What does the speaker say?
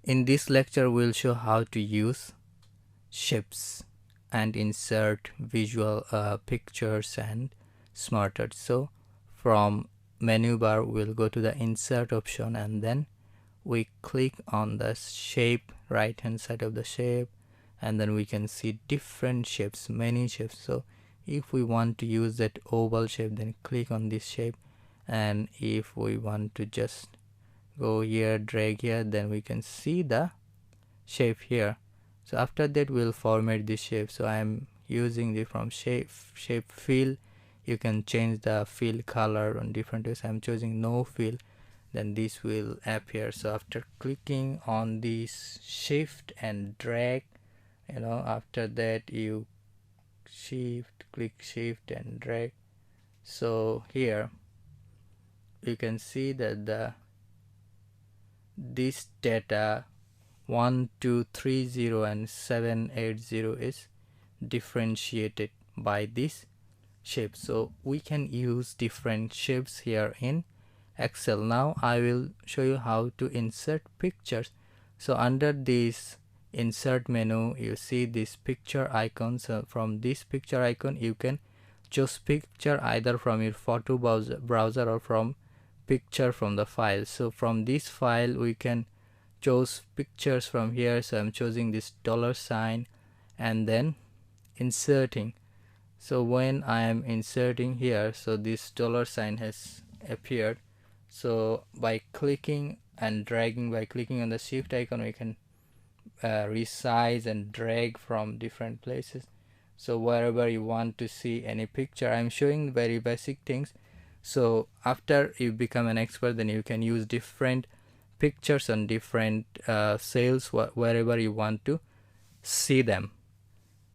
In this lecture we'll show how to use shapes and insert visual pictures and smarter. So from menu bar we'll go to the insert option, and then we click on the shape, right hand side of the shape, and then we can see different shapes, many shapes. So if we want to use that oval shape, then click on this shape, and if we want to just go here, drag here, then we can see the shape here. So after that we'll format this shape. So I am using the from shape fill. You can change the fill color on different ways. I'm choosing no fill, then this will appear. So after clicking on this shift and drag, after that you click shift and drag. So here you can see that this data 1, 2, 3, 0 and 7, 8, 0 is differentiated by this shape. So we can use different shapes here in Excel. Now I will show you how to insert pictures. So under this insert menu, you see this picture icon. So from this picture icon you can choose picture either from your photo browser or from picture from the file. So from this file we can choose pictures from here. So I'm choosing this $sign and then inserting. So when I am inserting here, so this $sign has appeared. So by clicking and dragging, by clicking on the shift icon, we can resize and drag from different places. So wherever you want to see any picture, I'm showing very basic things. So after you become an expert, then you can use different pictures on different sales wherever you want to see them.